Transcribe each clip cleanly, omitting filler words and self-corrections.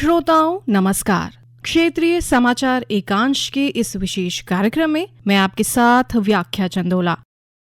श्रोताओं नमस्कार। क्षेत्रीय समाचार एकांश के इस विशेष कार्यक्रम में मैं आपके साथ व्याख्या चंदोला।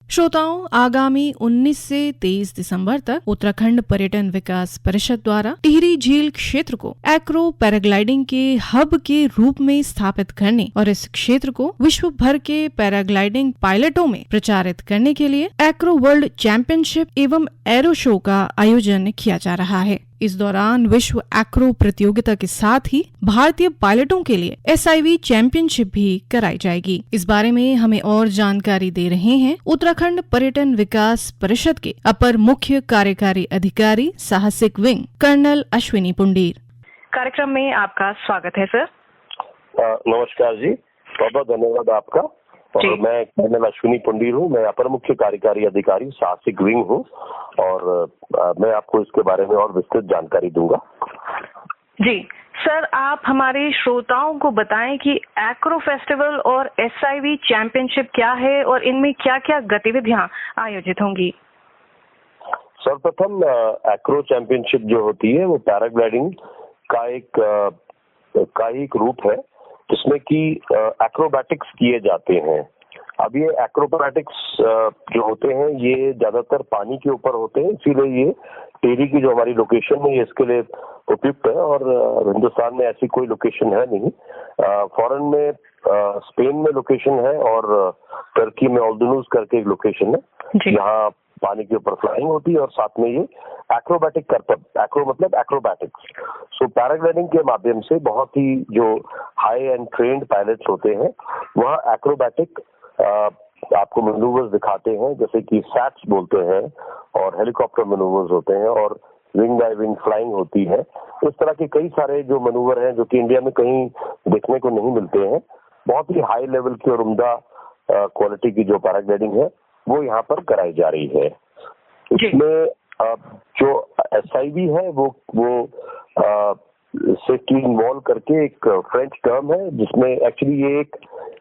श्रोताओं, आगामी 19 से 23 दिसंबर तक उत्तराखंड पर्यटन विकास परिषद द्वारा टिहरी झील क्षेत्र को एक्रो पैराग्लाइडिंग के हब के रूप में स्थापित करने और इस क्षेत्र को विश्व भर के पैराग्लाइडिंग पायलटों में प्रचारित करने के लिए एक्रो वर्ल्ड चैंपियनशिप एवं एरो शो का आयोजन किया जा रहा है। इस दौरान विश्व एक्रो प्रतियोगिता के साथ ही भारतीय पायलटों के लिए SIV चैंपियनशिप भी कराई जाएगी। इस बारे में हमें और जानकारी दे रहे हैं उत्तराखंड पर्यटन विकास परिषद के अपर मुख्य कार्यकारी अधिकारी साहसिक विंग कर्नल अश्विनी पुंडीर। कार्यक्रम में आपका स्वागत है सर। नमस्कार जी, बहुत बहुत धन्यवाद आपका। और मैं कर्नल अश्विनी पुंडीर हूँ। मैं अपर मुख्य कार्यकारी अधिकारी साहसिक विंग हूँ और मैं आपको इसके बारे में और विस्तृत जानकारी दूंगा। जी सर, आप हमारे श्रोताओं को बताएं कि एक्रो फेस्टिवल और SIV चैंपियनशिप क्या है और इनमें क्या क्या गतिविधियां आयोजित होंगी। सर्वप्रथम एक्रो चैंपियनशिप जो होती है वो पैराग्लाइडिंग का एक रूप है जिसमें कि एक्रोबैटिक्स किए जाते हैं। अब ये एक्रोबैटिक्स जो होते हैं ये ज्यादातर पानी के ऊपर होते हैं, इसीलिए ये टिहरी की जो हमारी लोकेशन है ये इसके लिए उपयुक्त है और हिंदुस्तान में ऐसी कोई लोकेशन है नहीं। फॉरेन में स्पेन में लोकेशन है और टर्की में ओल्डुनुज करके एक लोकेशन है जहाँ पानी के ऊपर फ्लाइंग होती है और साथ में ये एक्रोबैटिक करता, एक्रो मतलब एक्रोबैटिक्स। सो पैराग्लाइडिंग के माध्यम से बहुत ही जो हाई एंड ट्रेन्ड पायलट्स होते हैं वह एक्रोबैटिक आपको मैनूवर्स दिखाते हैं, जैसे कि सैट्स बोलते हैं और हेलीकॉप्टर मैनूवर्स होते हैं और विंग बाय विंग फ्लाइंग होती है। इस तरह के कई सारे जो मैनूवर हैं जो कि इंडिया में कहीं देखने को नहीं मिलते हैं। बहुत ही हाई लेवल की और उम्दा क्वालिटी की जो पैराग्लाइडिंग है वो यहाँ पर कराई जा रही है। इसमें जो SIV है वो सेफ्टी इन्वॉल्व करके एक फ्रेंच टर्म है जिसमें एक्चुअली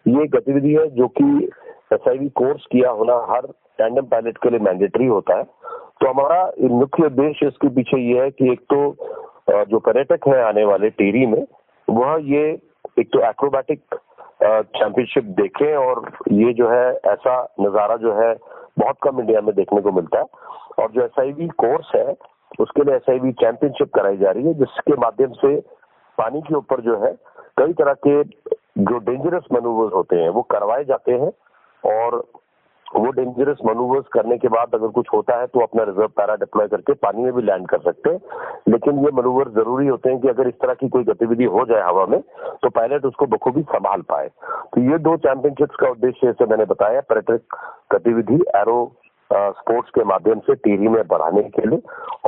ये गतिविधि है जो कि SIV कोर्स किया होना हर टैंडम पायलट के लिए मैंडेटरी होता है। तो हमारा मुख्य उद्देश्य इसके पीछे ये है कि एक तो जो पर्यटक है आने वाले टिहरी में वह ये एक तो एक्रोबैटिक चैंपियनशिप देखें और ये जो है ऐसा नज़ारा जो है बहुत कम इंडिया में देखने को मिलता है। और जो SIV कोर्स है उसके लिए SIV चैंपियनशिप कराई जा रही है जिसके माध्यम से पानी के ऊपर जो है कई तरह के जो डेंजरस मैनूवर्स होते हैं वो करवाए जाते हैं और वो डेंजरस मैनूवर्स करने के बाद अगर कुछ होता है तो अपना रिजर्व पैरा डिप्लॉय करके पानी में भी लैंड कर सकते हैं। लेकिन ये मैनूवर जरूरी होते हैं कि अगर इस तरह की कोई गतिविधि हो जाए हवा में तो पायलट उसको बखूबी संभाल पाए। तो ये दो चैंपियनशिप्स का उद्देश्य जैसे मैंने बताया पर्यटक गतिविधि एरो स्पोर्ट्स के माध्यम से टिहरी में बढ़ाने के लिए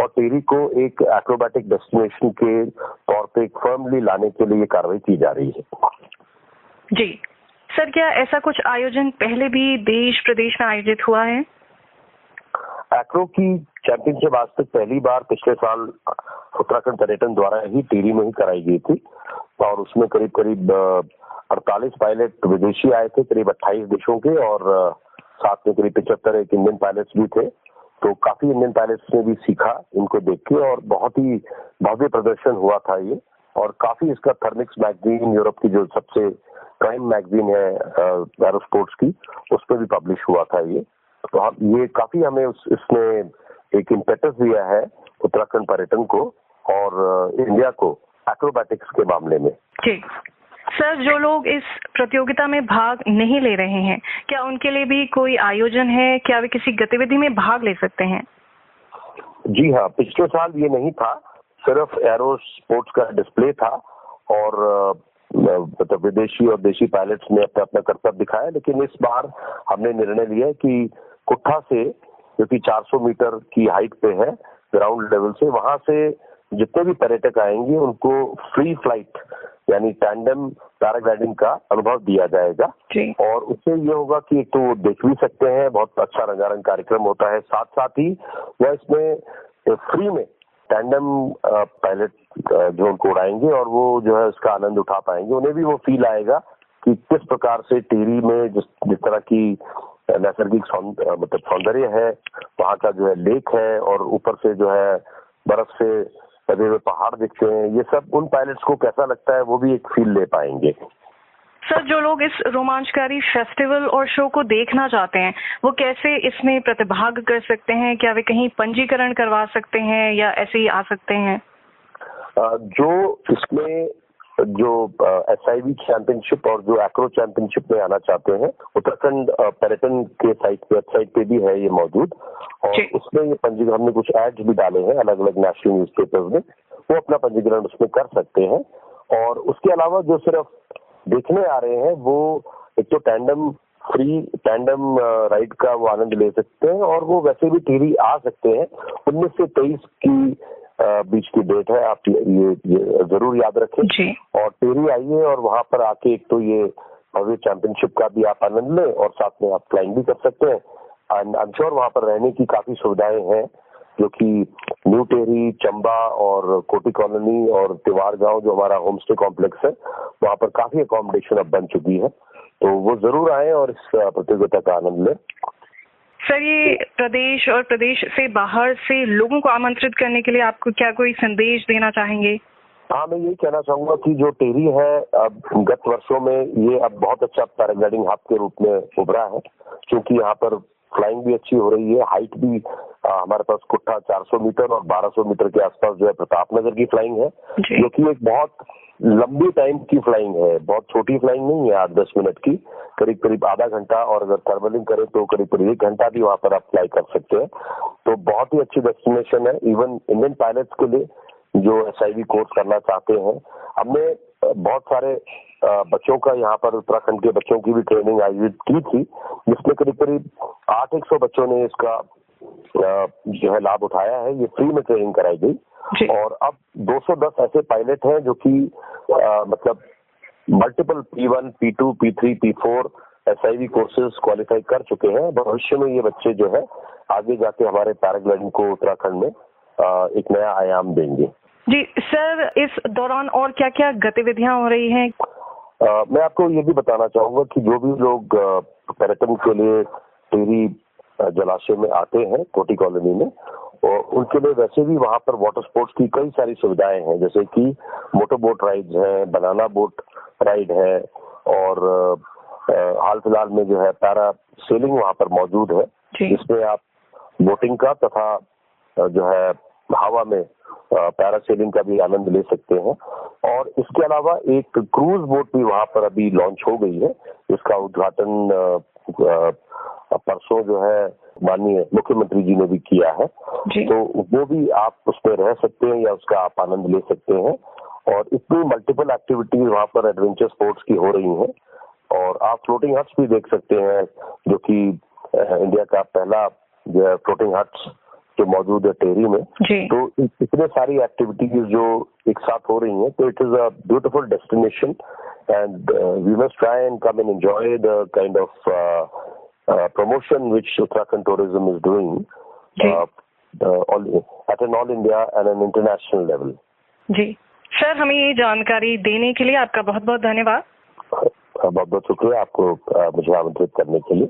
और टिहरी को एक एक्रोबैटिक डेस्टिनेशन के तौर पे एक फर्मली लाने के लिए ये कार्रवाई की जा रही है। जी सर, क्या ऐसा कुछ आयोजन पहले भी देश प्रदेश में आयोजित हुआ है? एक्रो की चैंपियनशिप आज तक पहली बार पिछले साल उत्तराखंड पर्यटन द्वारा ही टिहरी में ही कराई गई थी और उसमें करीब 48 पायलट विदेशी आए थे, करीब 28 देशों के और साथ में करीब 75 एक इंडियन पायलट्स भी थे। तो काफी इंडियन पायलट्स ने भी सीखा इनको देख के और बहुत ही भव्य प्रदर्शन हुआ था ये। और काफी इसका थर्मिक्स मैगजीन यूरोप की जो सबसे प्राइम मैगजीन है एरो स्पोर्ट्स की उस पर भी पब्लिश हुआ था ये। तो ये काफी हमें इसने एक इम्पेटस दिया है उत्तराखंड पर्यटन को और इंडिया को एक्रोबैटिक्स के मामले में। जी सर, जो लोग इस प्रतियोगिता में भाग नहीं ले रहे हैं क्या उनके लिए भी कोई आयोजन है? क्या वे किसी गतिविधि में भाग ले सकते हैं? जी हाँ, पिछले साल ये नहीं था, सिर्फ एरो स्पोर्ट्स का डिस्प्ले था और मतलब विदेशी और देशी पायलट्स ने अपना कर्तव्य दिखाया। लेकिन इस बार हमने निर्णय लिया कि कुट्ठा से जो कि 400 मीटर की हाइट पे है ग्राउंड लेवल से, वहां से जितने भी पर्यटक आएंगे उनको फ्री फ्लाइट यानी टैंडम पैराग्लाइडिंग का अनुभव दिया जाएगा। और उससे ये होगा कि एक तो वो देख भी सकते हैं, बहुत अच्छा रंगारंग कार्यक्रम होता है, साथ साथ ही वह इसमें फ्री में टैंडम पायलट जो उनको उड़ाएंगे और वो जो है उसका आनंद उठा पाएंगे। उन्हें भी वो फील आएगा कि किस प्रकार से टिहरी में जिस तरह की नैसर्गिक मतलब सौंदर्य है, वहाँ का जो है लेक है और ऊपर से जो है बर्फ से लगे हुए पहाड़ दिखते हैं, ये सब उन पायलट्स को कैसा लगता है वो भी एक फील ले पाएंगे। सर, जो लोग इस रोमांचकारी फेस्टिवल और शो को देखना चाहते हैं वो कैसे इसमें प्रतिभाग कर सकते हैं? क्या वे कहीं पंजीकरण करवा सकते हैं या ऐसे ही आ सकते हैं? जो इसमें जो SIV चैंपियनशिप और जो एक्रो चैंपियनशिप में आना चाहते हैं, उत्तराखंड पर्यटन के वेबसाइट पे भी है ये मौजूद, और उसमें ये पंजीकरण, हमने कुछ एड्स भी डाले हैं अलग अलग नेशनल न्यूज़पेपर्स में, वो अपना पंजीकरण उसमें कर सकते हैं। और उसके अलावा जो सिर्फ देखने आ रहे हैं वो एक तो टैंडम राइड का वो आनंद ले सकते हैं, और वो वैसे भी टिहरी आ सकते हैं। 19 से 23 की बीच की डेट है, आप ये जरूर याद रखें जी। और टिहरी आइए और वहां पर आके एक तो ये भव्य चैंपियनशिप का भी आप आनंद लें और साथ में आप फ्लाइंग भी कर सकते हैं। एंड आई एम श्योर वहां पर रहने की काफी सुविधाएं हैं, जो कि न्यू टिहरी, चंबा और कोटी कॉलोनी और तिवाड़ गांव जो हमारा होम स्टे कॉम्प्लेक्स है, वहां पर काफी अकोमोडेशन अब बन चुकी है, तो वो जरूर आए और इस प्रतियोगिता का आनंद लें। सर, ये प्रदेश और प्रदेश से बाहर से लोगों को आमंत्रित करने के लिए आपको क्या कोई संदेश देना चाहेंगे? हाँ, मैं यही कहना चाहूंगा कि जो टिहरी है अब गत वर्षों में ये अब बहुत अच्छा पैराग्लाइडिंग हब के रूप में उभरा है, क्योंकि यहाँ पर फ्लाइंग भी अच्छी हो रही है, हाइट भी हमारे पास कुट्ठा 400 मीटर और 1200 मीटर के आसपास जो है प्रतापनगर की फ्लाइंग है, जो कि एक बहुत लंबी टाइम की फ्लाइंग है, बहुत छोटी फ्लाइंग नहीं है, 8-10 मिनट की, करीब करीब आधा घंटा, और अगर थर्मलिंग करें तो करीब करीब 1 घंटा भी वहां पर आप फ्लाई कर सकते हैं। तो बहुत ही अच्छी डेस्टिनेशन है इवन इंडियन पायलट्स के लिए जो SIV कोर्स करना चाहते हैं। हमने बहुत सारे बच्चों का यहाँ पर उत्तराखंड के बच्चों की भी ट्रेनिंग आयोजित की थी, जिसमें करीब करीब 800 बच्चों ने इसका जो है लाभ उठाया है। ये फ्री में ट्रेनिंग कराई गई, और अब 210 ऐसे पायलट हैं जो कि मतलब multiple P1, P2, P3, P4 SIV courses qualify कर चुके हैं। भविष्य में ये बच्चे जो है आगे जाके हमारे पैराग्लाइडिंग को उत्तराखंड में एक नया आयाम देंगे। जी सर, इस दौरान और क्या क्या गतिविधियां हो रही हैं? मैं आपको ये भी बताना चाहूंगा कि जो भी लोग पर्यटन के लिए टिहरी जलाशय में आते हैं कोटी कॉलोनी में, और उनके लिए वैसे भी वहां पर वाटर स्पोर्ट्स की कई सारी सुविधाएं हैं, जैसे कि मोटर बोट राइड्स हैं, बनाना बोट राइड है, और हाल फिलहाल में जो है पैरा सेलिंग वहां पर मौजूद है, जिसमें आप बोटिंग का तथा जो है हवा में पैरासेलिंग का भी आनंद ले सकते हैं। और इसके अलावा एक क्रूज बोट भी वहां पर अभी लॉन्च हो गई है, जिसका उद्घाटन परसों जो है माननीय मुख्यमंत्री जी ने भी किया है, तो वो भी आप उसमें रह सकते हैं या उसका आप आनंद ले सकते हैं। और इतनी मल्टीपल एक्टिविटीज वहां पर एडवेंचर स्पोर्ट्स की हो रही हैं, और आप फ्लोटिंग हट्स भी देख सकते हैं, जो कि इंडिया का पहला जो है फ्लोटिंग हट्स जो मौजूद है टिहरी में। तो इतने सारी एक्टिविटीज जो एक साथ हो रही हैं, तो it is a beautiful destination and we must try and come and enjoy the kind of promotion which Uttarakhand tourism is doing at an all India and an international level. जी sir, हमें ये जानकारी देने के लिए आपका बहुत बहुत धन्यवाद। बहुत बहुत शुक्रिया आपको मुझे आमंत्रित करने के लिए।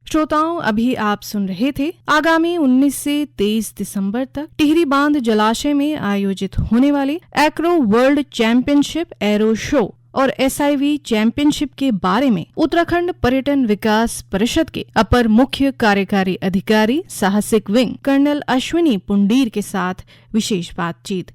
श्रोताओं, अभी आप सुन रहे थे आगामी 19 से 23 दिसंबर तक टिहरी बांध जलाशय में आयोजित होने वाली Acro world championship arrow show और SIV चैंपियनशिप के बारे में उत्तराखंड पर्यटन विकास परिषद के अपर मुख्य कार्यकारी अधिकारी साहसिक विंग कर्नल अश्विनी पुंडीर के साथ विशेष बातचीत।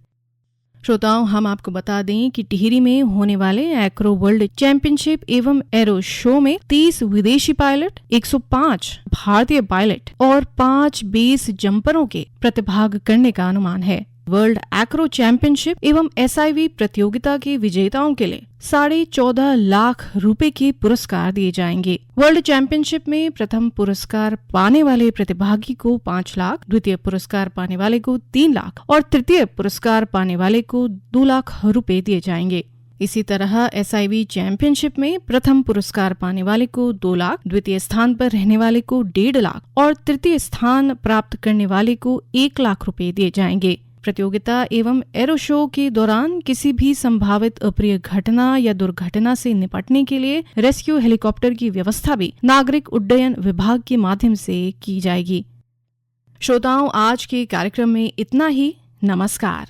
श्रोताओं, हम आपको बता दें कि टिहरी में होने वाले एक्रो वर्ल्ड चैंपियनशिप एवं एरो शो में 30 विदेशी पायलट, 105 भारतीय पायलट और 5 बेस जंपरों के प्रतिभाग करने का अनुमान है। वर्ल्ड एक्रो चैंपियनशिप एवं SIV प्रतियोगिता के विजेताओं के लिए 14.5 लाख रुपए के पुरस्कार दिए जाएंगे। वर्ल्ड चैंपियनशिप में प्रथम पुरस्कार पाने वाले प्रतिभागी को 5 लाख, द्वितीय पुरस्कार पाने वाले को 3 लाख और तृतीय पुरस्कार पाने वाले को 2 लाख रुपए दिए जाएंगे। इसी तरह SIV चैंपियनशिप में प्रथम पुरस्कार पाने वाले को 2 लाख, द्वितीय स्थान पर रहने वाले को 1.5 लाख और तृतीय स्थान प्राप्त करने वाले को 1 लाख रुपए दिए जाएंगे। प्रतियोगिता एवं एरो शो के दौरान किसी भी संभावित अप्रिय घटना या दुर्घटना से निपटने के लिए रेस्क्यू हेलीकॉप्टर की व्यवस्था भी नागरिक उड्डयन विभाग के माध्यम से की जाएगी। श्रोताओं, आज के कार्यक्रम में इतना ही। नमस्कार।